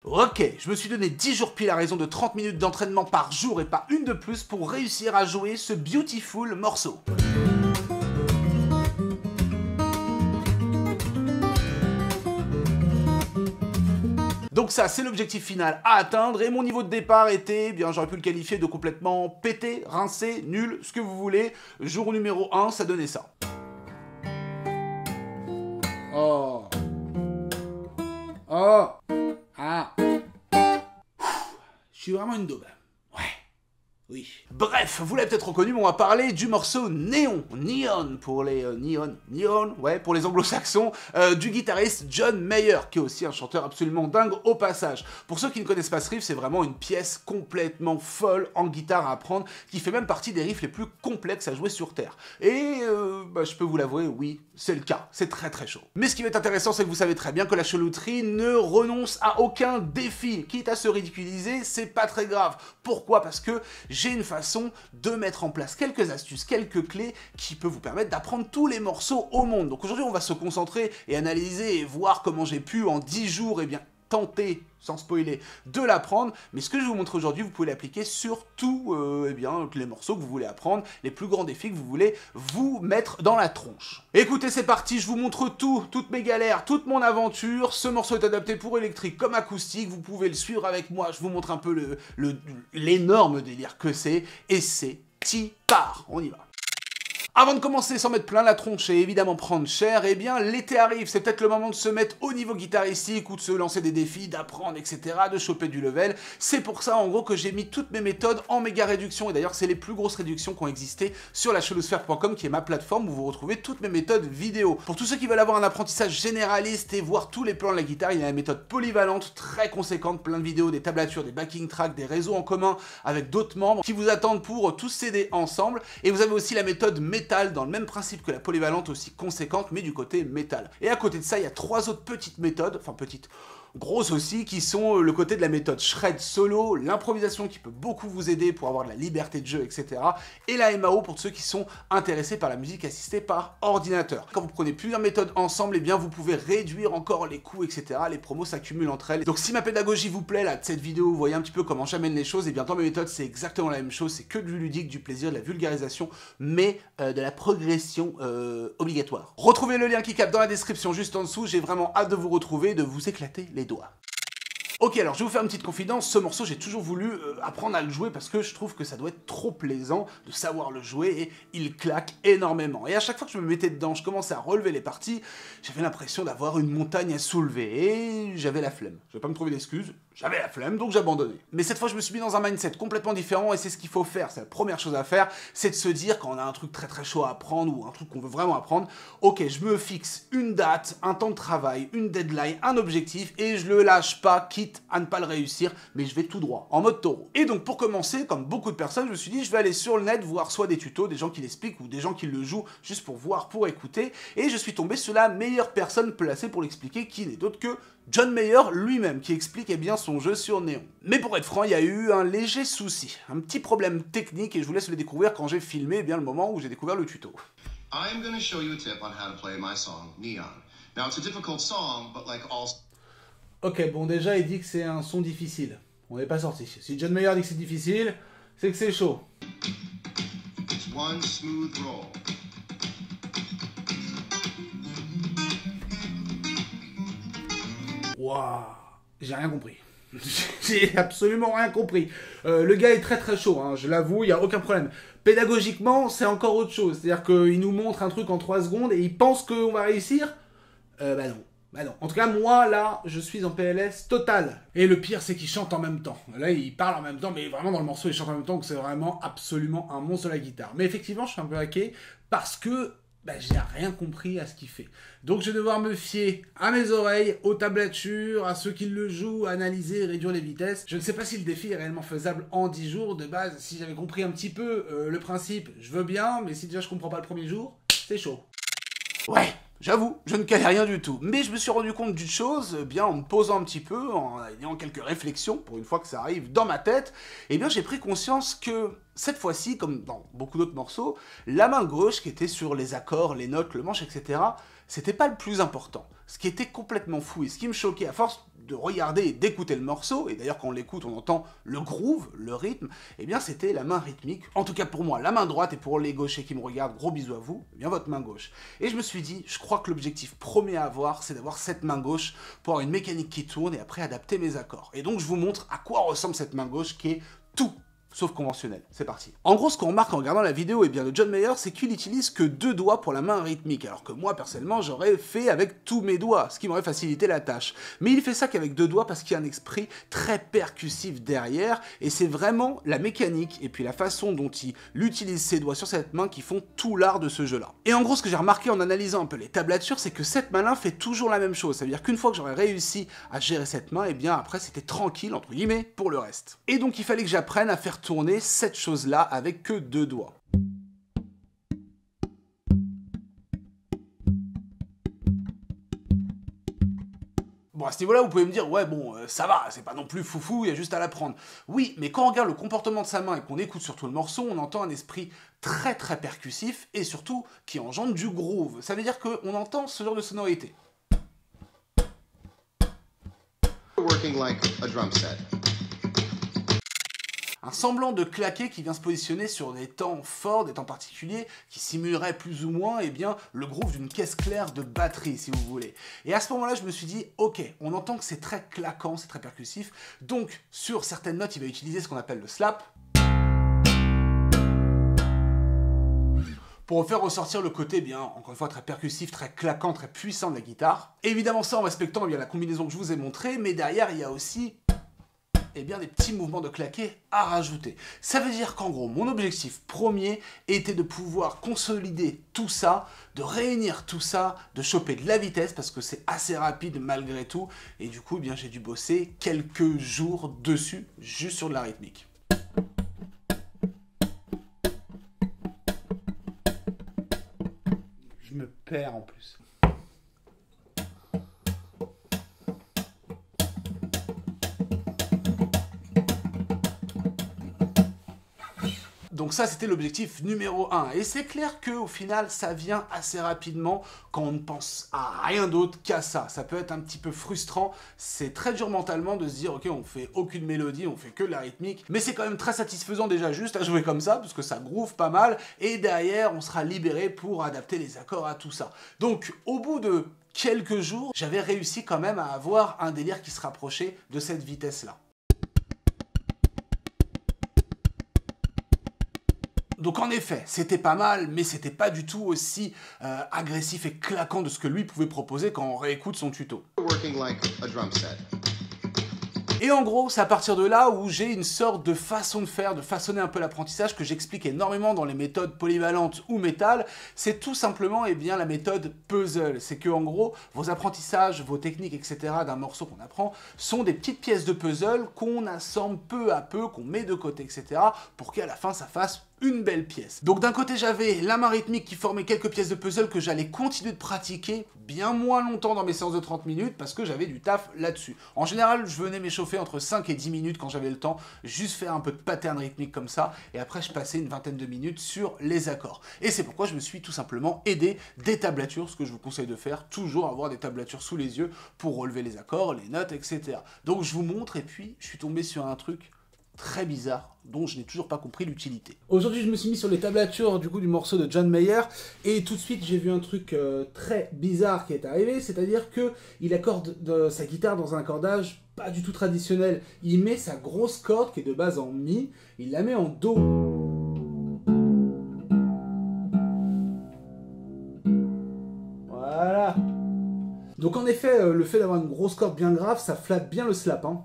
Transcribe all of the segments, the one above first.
Ok, je me suis donné 10 jours pile à raison de 30 minutes d'entraînement par jour et pas une de plus pour réussir à jouer ce beautiful morceau. Donc ça, c'est l'objectif final à atteindre, et mon niveau de départ était, bien j'aurais pu le qualifier de complètement pété, rincé, nul, ce que vous voulez. Jour numéro 1, ça donnait ça. Oh. Oh. Ah. Je suis vraiment une daube. Ouais. Oui. Bref, vous l'avez peut-être reconnu, mais on va parler du morceau Néon, Neon pour les Neon, ouais, pour les anglo-saxons, du guitariste John Mayer, qui est aussi un chanteur absolument dingue au passage. Pour ceux qui ne connaissent pas ce riff, c'est vraiment une pièce complètement folle en guitare à apprendre, qui fait même partie des riffs les plus complexes à jouer sur Terre. Et je peux vous l'avouer, oui, c'est le cas, c'est très très chaud. Mais ce qui va être intéressant, c'est que vous savez très bien que la chelouterie ne renonce à aucun défi. Quitte à se ridiculiser, c'est pas très grave. Pourquoi? Parce que j'ai une façon de mettre en place quelques astuces, quelques clés qui peuvent vous permettre d'apprendre tous les morceaux au monde. Donc aujourd'hui, on va se concentrer et analyser et voir comment j'ai pu en 10 jours, tenter, sans spoiler, de l'apprendre. Mais ce que je vais vous montrer aujourd'hui, vous pouvez l'appliquer sur tous les morceaux que vous voulez apprendre, les plus grands défis que vous voulez vous mettre dans la tronche. Écoutez, c'est parti, je vous montre tout, toutes mes galères, toute mon aventure. Ce morceau est adapté pour électrique comme acoustique, vous pouvez le suivre avec moi, je vous montre un peu l'énorme délire que c'est, et c'est part, on y va. Avant de commencer sans mettre plein la tronche et évidemment prendre cher, eh bien l'été arrive, c'est peut-être le moment de se mettre au niveau guitaristique ou de se lancer des défis, d'apprendre, etc., de choper du level. C'est pour ça en gros que j'ai mis toutes mes méthodes en méga réduction, et d'ailleurs c'est les plus grosses réductions qui ont existé sur la chelosphère.com, qui est ma plateforme où vous retrouvez toutes mes méthodes vidéo. Pour tous ceux qui veulent avoir un apprentissage généraliste et voir tous les plans de la guitare, il y a la méthode polyvalente, très conséquente, plein de vidéos, des tablatures, des backing tracks, des réseaux en commun avec d'autres membres qui vous attendent pour tous s'aider ensemble. Et vous avez aussi la méthode métal, dans le même principe que la polyvalente, aussi conséquente, mais du côté métal. Et à côté de ça, il y a 3 autres petites méthodes, enfin petites, grosses aussi, qui sont le côté de la méthode shred solo, l'improvisation qui peut beaucoup vous aider pour avoir de la liberté de jeu, etc. Et la MAO pour ceux qui sont intéressés par la musique assistée par ordinateur. Quand vous prenez plusieurs méthodes ensemble, eh bien vous pouvez réduire encore les coûts, etc. Les promos s'accumulent entre elles. Donc si ma pédagogie vous plaît, là, de cette vidéo, vous voyez un petit peu comment j'amène les choses, et bien dans mes méthodes, c'est exactement la même chose, c'est que du ludique, du plaisir, de la vulgarisation, mais de la progression obligatoire. Retrouvez le lien qui capte dans la description juste en dessous, j'ai vraiment hâte de vous retrouver, de vous éclater les doigts. Ok, alors je vais vous faire une petite confidence, ce morceau j'ai toujours voulu apprendre à le jouer parce que je trouve que ça doit être trop plaisant de savoir le jouer, et il claque énormément. Et à chaque fois que je me mettais dedans, je commençais à relever les parties, j'avais l'impression d'avoir une montagne à soulever, et j'avais la flemme. Je vais pas me trouver d'excuses, j'avais la flemme, donc j'abandonnais. Mais cette fois je me suis mis dans un mindset complètement différent, et c'est ce qu'il faut faire, c'est la première chose à faire, c'est de se dire quand on a un truc très très chaud à apprendre, ou un truc qu'on veut vraiment apprendre, ok, je me fixe une date, un temps de travail, une deadline, un objectif, et je le lâche pas, quitte à ne pas le réussir, mais je vais tout droit, en mode taureau. Et donc pour commencer, comme beaucoup de personnes, je me suis dit je vais aller sur le net voir soit des tutos, des gens qui l'expliquent, ou des gens qui le jouent juste pour voir, pour écouter, et je suis tombé sur la meilleure personne placée pour l'expliquer, qui n'est d'autre que John Mayer lui-même, qui explique bien son jeu sur Néon. Mais pour être franc, il y a eu un léger souci, un petit problème technique, et je vous laisse le découvrir quand j'ai filmé le moment où j'ai découvert le tuto. I'm going to show you a tip on how to play my song, Neon. Now it's a difficult song, but like all... Ok, bon déjà il dit que c'est un son difficile. On n'est pas sorti. Si John Mayer dit que c'est difficile, c'est que c'est chaud. It's one smooth roll. Waouh, j'ai rien compris. J'ai absolument rien compris. Le gars est très très chaud, hein, je l'avoue, il n'y a aucun problème. Pédagogiquement, c'est encore autre chose. C'est-à-dire qu'il nous montre un truc en 3 secondes et il pense qu'on va réussir. Bah non. Bah non. En tout cas, moi, là, je suis en PLS total. Et le pire, c'est qu'il chante en même temps. Là, il parle en même temps, mais vraiment dans le morceau, il chante en même temps, donc c'est vraiment absolument un monstre de la guitare. Mais effectivement, je suis un peu hacké parce que j'ai rien compris à ce qu'il fait. Donc je vais devoir me fier à mes oreilles, aux tablatures, à ceux qui le jouent, analyser, réduire les vitesses. Je ne sais pas si le défi est réellement faisable en 10 jours. De base, si j'avais compris un petit peu le principe, je veux bien, mais si déjà je comprends pas le premier jour, c'est chaud. Ouais, j'avoue, je ne connais rien du tout. Mais je me suis rendu compte d'une chose, bien en me posant un petit peu, en ayant quelques réflexions, pour une fois que ça arrive dans ma tête, eh bien j'ai pris conscience que cette fois-ci, comme dans beaucoup d'autres morceaux, la main gauche qui était sur les accords, les notes, le manche, etc., c'était pas le plus important. Ce qui était complètement fou et ce qui me choquait, à force de regarder et d'écouter le morceau, et d'ailleurs quand on l'écoute on entend le groove, le rythme, eh bien c'était la main rythmique, en tout cas pour moi la main droite, et pour les gauchers qui me regardent, gros bisous à vous, eh bien votre main gauche. Et je me suis dit, je crois que l'objectif premier à avoir, c'est d'avoir cette main gauche pour avoir une mécanique qui tourne et après adapter mes accords. Et donc je vous montre à quoi ressemble cette main gauche qui est tout sauf conventionnel. C'est parti. En gros, ce qu'on remarque en regardant la vidéo de John Mayer, c'est qu'il utilise que 2 doigts pour la main rythmique, alors que moi, personnellement, j'aurais fait avec tous mes doigts, ce qui m'aurait facilité la tâche. Mais il fait ça qu'avec 2 doigts parce qu'il y a un esprit très percussif derrière, et c'est vraiment la mécanique et puis la façon dont il utilise ses doigts sur cette main qui font tout l'art de ce jeu-là. Et en gros, ce que j'ai remarqué en analysant un peu les tablatures, c'est que cette main-là fait toujours la même chose. Ça veut dire qu'une fois que j'aurais réussi à gérer cette main, et bien après, c'était tranquille, entre guillemets, pour le reste. Et donc, il fallait que j'apprenne à faire tourner cette chose-là avec que 2 doigts. Bon, à ce niveau-là, vous pouvez me dire, ouais, bon, ça va, c'est pas non plus foufou, il y a juste à l'apprendre. Oui, mais quand on regarde le comportement de sa main et qu'on écoute surtout le morceau, on entend un esprit très très percussif et surtout qui engendre du groove. Ça veut dire qu'on entend ce genre de sonorité. Working like a drum set. Un semblant de claquet qui vient se positionner sur des temps forts, des temps particuliers, qui simuleraient plus ou moins eh bien, le groove d'une caisse claire de batterie, si vous voulez. Et à ce moment-là, je me suis dit, ok, on entend que c'est très claquant, c'est très percussif, donc sur certaines notes, il va utiliser ce qu'on appelle le slap, pour faire ressortir le côté, bien, encore une fois, très percussif, très claquant, très puissant de la guitare. Et évidemment ça en respectant eh bien, la combinaison que je vous ai montrée, mais derrière, il y a aussi eh bien, des petits mouvements de claquet à rajouter. Ça veut dire qu'en gros, mon objectif premier était de pouvoir consolider tout ça, de réunir tout ça, de choper de la vitesse, parce que c'est assez rapide malgré tout, et du coup, eh bien, j'ai dû bosser quelques jours dessus, juste sur de la rythmique. Je me perds en plus. Donc ça, c'était l'objectif numéro 1. Et c'est clair qu'au final, ça vient assez rapidement quand on ne pense à rien d'autre qu'à ça. Ça peut être un petit peu frustrant. C'est très dur mentalement de se dire, ok, on fait aucune mélodie, on fait que de la rythmique. Mais c'est quand même très satisfaisant déjà juste à jouer comme ça, parce que ça groove pas mal. Et derrière, on sera libéré pour adapter les accords à tout ça. Donc, au bout de quelques jours, j'avais réussi quand même à avoir un délire qui se rapprochait de cette vitesse-là. Donc en effet, c'était pas mal, mais c'était pas du tout aussi agressif et claquant de ce que lui pouvait proposer quand on réécoute son tuto. Working like a drum set. Et en gros, c'est à partir de là où j'ai une sorte de façon de faire, de façonner un peu l'apprentissage que j'explique énormément dans les méthodes polyvalentes ou métal. C'est tout simplement eh bien, la méthode puzzle. C'est que en gros, vos apprentissages, vos techniques, etc. d'un morceau qu'on apprend sont des petites pièces de puzzle qu'on assemble peu à peu, qu'on met de côté, etc. pour qu'à la fin, ça fasse une belle pièce. Donc d'un côté j'avais la main rythmique qui formait quelques pièces de puzzle que j'allais continuer de pratiquer bien moins longtemps dans mes séances de 30 minutes parce que j'avais du taf là-dessus. En général je venais m'échauffer entre 5 et 10 minutes quand j'avais le temps, juste faire un peu de pattern rythmique comme ça et après je passais une vingtaine de minutes sur les accords. Et c'est pourquoi je me suis tout simplement aidé des tablatures, ce que je vous conseille de faire, toujours avoir des tablatures sous les yeux pour relever les accords, les notes, etc. Donc je vous montre et puis je suis tombé sur un truc très bizarre, dont je n'ai toujours pas compris l'utilité. Aujourd'hui, je me suis mis sur les tablatures du coup du morceau de John Mayer, et tout de suite, j'ai vu un truc très bizarre qui est arrivé, c'est-à-dire que il accorde sa guitare dans un accordage pas du tout traditionnel. Il met sa grosse corde, qui est de base en mi, il la met en do. Voilà. Donc en effet, le fait d'avoir une grosse corde bien grave, ça flatte bien le slap, hein.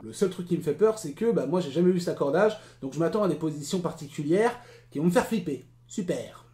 Le seul truc qui me fait peur, c'est que moi j'ai jamais vu cet accordage, donc je m'attends à des positions particulières qui vont me faire flipper. Super.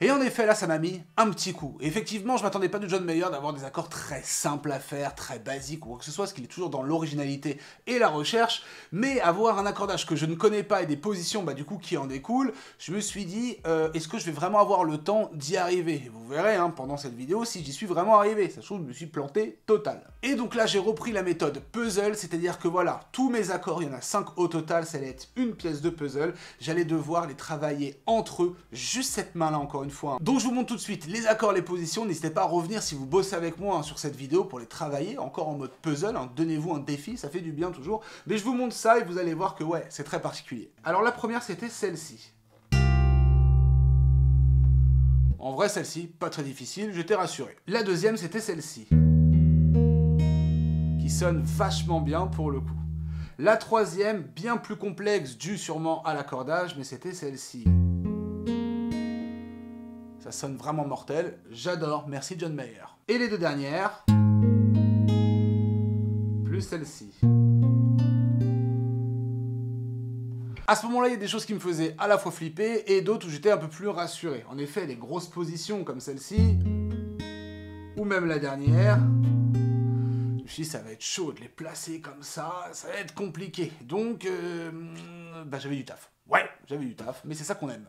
Et en effet, là, ça m'a mis un petit coup. Et effectivement, je m'attendais pas de John Mayer d'avoir des accords très simples à faire, très basiques ou quoi que ce soit, parce qu'il est toujours dans l'originalité et la recherche, mais avoir un accordage que je ne connais pas et des positions, du coup, qui en découlent, je me suis dit, est-ce que je vais vraiment avoir le temps d'y arriver? Et vous verrez, pendant cette vidéo, si j'y suis vraiment arrivé. Ça se trouve, je me suis planté total. Et donc là, j'ai repris la méthode puzzle, c'est-à-dire que voilà, tous mes accords, il y en a 5 au total, ça allait être une pièce de puzzle, j'allais devoir les travailler entre eux, juste cette main-là, encore une fois. Donc je vous montre tout de suite les accords, les positions, n'hésitez pas à revenir si vous bossez avec moi sur cette vidéo pour les travailler, encore en mode puzzle, donnez-vous un défi, ça fait du bien toujours. Mais je vous montre ça et vous allez voir que ouais, c'est très particulier. Alors la première c'était celle-ci. En vrai celle-ci, pas très difficile, j'étais rassuré. La deuxième c'était celle-ci. Qui sonne vachement bien pour le coup. La troisième, bien plus complexe, due sûrement à l'accordage, mais c'était celle-ci. Ça sonne vraiment mortel, j'adore, merci John Mayer. Et les deux dernières, plus celle-ci. À ce moment-là, il y a des choses qui me faisaient à la fois flipper et d'autres où j'étais un peu plus rassuré. En effet, les grosses positions comme celle-ci, ou même la dernière, je me suis dit, ça va être chaud de les placer comme ça va être compliqué. Donc, j'avais du taf. Ouais, j'avais du taf, mais c'est ça qu'on aime.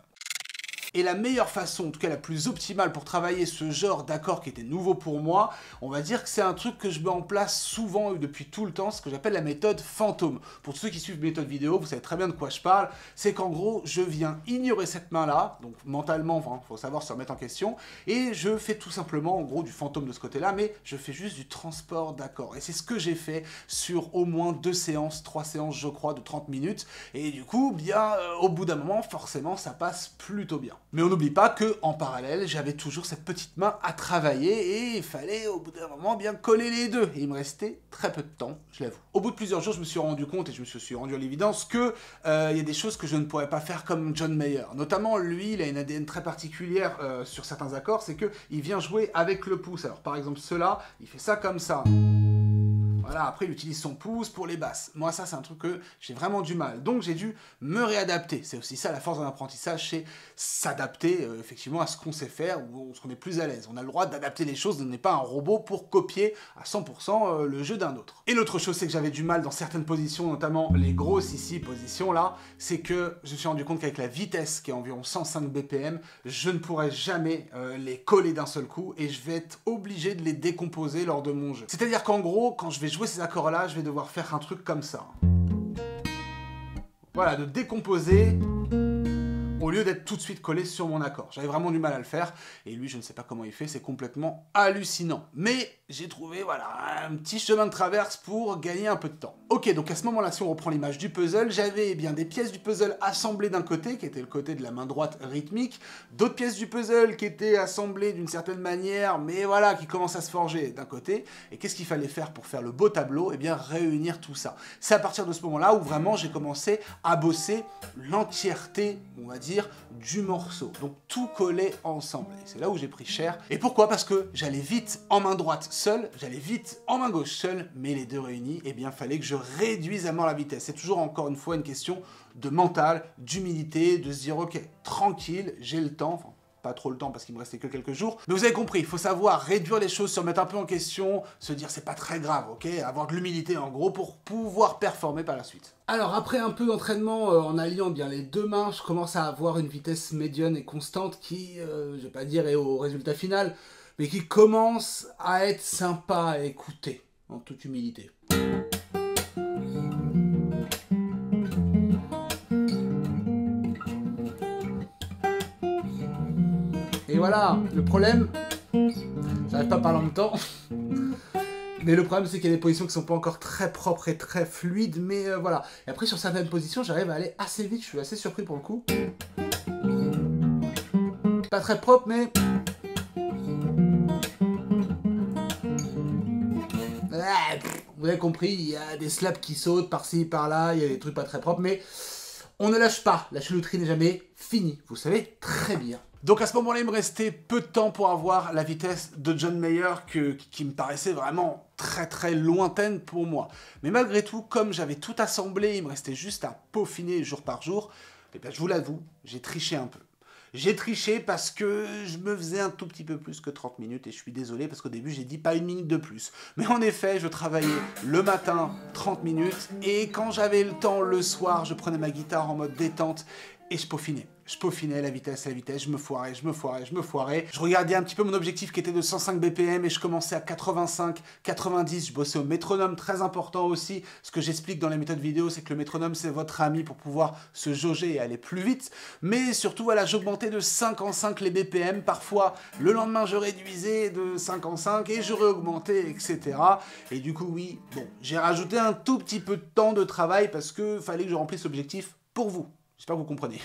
Et la meilleure façon, en tout cas la plus optimale pour travailler ce genre d'accord qui était nouveau pour moi, on va dire que c'est un truc que je mets en place souvent depuis tout le temps, ce que j'appelle la méthode fantôme. Pour ceux qui suivent méthode vidéo, vous savez très bien de quoi je parle, c'est qu'en gros, je viens ignorer cette main-là, donc mentalement, il faut savoir se remettre en question, et je fais tout simplement, en gros, du fantôme de ce côté-là, mais je fais juste du transport d'accords. Et c'est ce que j'ai fait sur au moins 2 séances, 3 séances, je crois, de 30 minutes, et du coup, bien, au bout d'un moment, forcément, ça passe plutôt bien. Mais on n'oublie pas que en parallèle, j'avais toujours cette petite main à travailler et il fallait au bout d'un moment bien coller les deux. Et il me restait très peu de temps, je l'avoue. Au bout de plusieurs jours, je me suis rendu compte et je me suis rendu à l'évidence que y a des choses que je ne pourrais pas faire comme John Mayer. Notamment, lui, il a une ADN très particulière sur certains accords, c'est qu'il vient jouer avec le pouce. Alors par exemple, ceux-là, il fait ça comme ça. Voilà, après il utilise son pouce pour les basses. Moi ça c'est un truc que j'ai vraiment du mal. Donc j'ai dû me réadapter. C'est aussi ça la force d'un apprentissage, c'est s'adapter effectivement à ce qu'on sait faire ou ce qu'on est plus à l'aise. On a le droit d'adapter les choses, on n'est pas un robot pour copier à 100% le jeu d'un autre. Et l'autre chose c'est que j'avais du mal dans certaines positions, notamment les grosses ici positions là, c'est que je me suis rendu compte qu'avec la vitesse qui est environ 105 BPM, je ne pourrais jamais les coller d'un seul coup et je vais être obligé de les décomposer lors de mon jeu. C'est-à-dire qu'en gros, quand je vais jouer ces accords-là, je vais devoir faire un truc comme ça. Voilà, de décomposer au lieu d'être tout de suite collé sur mon accord. J'avais vraiment du mal à le faire, et lui, je ne sais pas comment il fait, c'est complètement hallucinant. Mais j'ai trouvé, voilà, un petit chemin de traverse pour gagner un peu de temps. Ok, donc à ce moment-là, si on reprend l'image du puzzle, j'avais bien des pièces du puzzle assemblées d'un côté, qui était le côté de la main droite rythmique, d'autres pièces du puzzle qui étaient assemblées d'une certaine manière, mais voilà, qui commencent à se forger d'un côté. Et qu'est-ce qu'il fallait faire pour faire le beau tableau? Eh bien, réunir tout ça. C'est à partir de ce moment-là où vraiment j'ai commencé à bosser l'entièreté, on va dire, du morceau. Donc tout collé ensemble. Et c'est là où j'ai pris cher. Et pourquoi? Parce que j'allais vite en main droite seul, j'allais vite en main gauche seul, mais les deux réunis, eh bien fallait que je réduise à mort la vitesse. C'est toujours encore une fois une question de mental, d'humilité, de se dire ok, tranquille, j'ai le temps, enfin, pas trop le temps parce qu'il me restait que quelques jours. Mais vous avez compris, il faut savoir réduire les choses, se remettre un peu en question, se dire c'est pas très grave, ok? Avoir de l'humilité en gros pour pouvoir performer par la suite. Alors après un peu d'entraînement en alliant bien les deux mains, je commence à avoir une vitesse médiane et constante qui, je vais pas dire est au résultat final, mais qui commence à être sympa à écouter, en toute humilité. Et voilà, le problème, j'arrive pas à parler en même temps, mais le problème c'est qu'il y a des positions qui sont pas encore très propres et très fluides, mais voilà. Et après sur certaines positions, j'arrive à aller assez vite, je suis assez surpris pour le coup. Pas très propre, mais... Vous avez compris, il y a des slaps qui sautent par-ci, par-là, il y a des trucs pas très propres, mais on ne lâche pas, la chalouterie n'est jamais finie, vous savez très bien. Donc à ce moment-là, il me restait peu de temps pour avoir la vitesse de John Mayer qui me paraissait vraiment très très lointaine pour moi. Mais malgré tout, comme j'avais tout assemblé, il me restait juste à peaufiner jour par jour, et bien je vous l'avoue, j'ai triché un peu. J'ai triché parce que je me faisais un tout petit peu plus que 30 minutes et je suis désolé parce qu'au début j'ai dit pas une minute de plus. Mais en effet, je travaillais le matin 30 minutes et quand j'avais le temps le soir, je prenais ma guitare en mode détente et je peaufinais. je peaufinais la vitesse, je me foirais. Je regardais un petit peu mon objectif qui était de 105 BPM et je commençais à 85, 90, je bossais au métronome, très important aussi. Ce que j'explique dans les méthodes vidéo, c'est que le métronome, c'est votre ami pour pouvoir se jauger et aller plus vite. Mais surtout, voilà, j'augmentais de 5 en 5 les BPM. Parfois, le lendemain, je réduisais de 5 en 5 et je réaugmentais, etc. Et du coup, oui, bon, j'ai rajouté un tout petit peu de temps de travail parce que fallait que je remplisse l'objectif pour vous. J'espère que vous comprenez.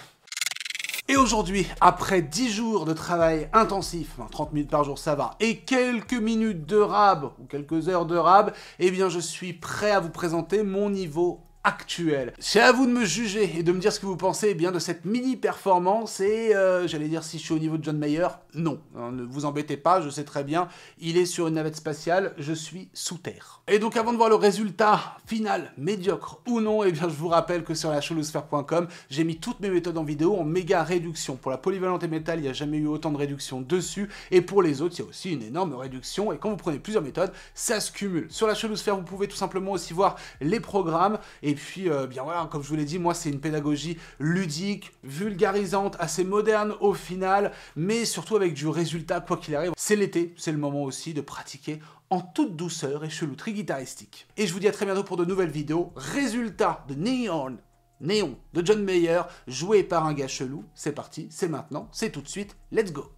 Et aujourd'hui, après 10 jours de travail intensif, 30 minutes par jour ça va, et quelques minutes de rab, ou quelques heures de rab, eh bien je suis prêt à vous présenter mon niveau actuel. C'est à vous de me juger et de me dire ce que vous pensez eh bien de cette mini performance et j'allais dire si je suis au niveau de John Mayer, non. Ne vous embêtez pas, je sais très bien, il est sur une navette spatiale, je suis sous terre. Et donc avant de voir le résultat final, médiocre ou non, eh bien je vous rappelle que sur lachoulousphère.com, j'ai mis toutes mes méthodes en vidéo en méga réduction. Pour la polyvalente et métal, il n'y a jamais eu autant de réduction dessus et pour les autres, il y a aussi une énorme réduction et quand vous prenez plusieurs méthodes, ça se cumule. Sur lachoulousphère, vous pouvez tout simplement aussi voir les programmes et puis, bien voilà, comme je vous l'ai dit, moi, c'est une pédagogie ludique, vulgarisante, assez moderne au final, mais surtout avec du résultat, quoi qu'il arrive. C'est l'été, c'est le moment aussi de pratiquer en toute douceur et chelouterie guitaristique. Et je vous dis à très bientôt pour de nouvelles vidéos. Résultat de Néon de John Mayer, joué par un gars chelou. C'est parti, c'est maintenant, c'est tout de suite, let's go!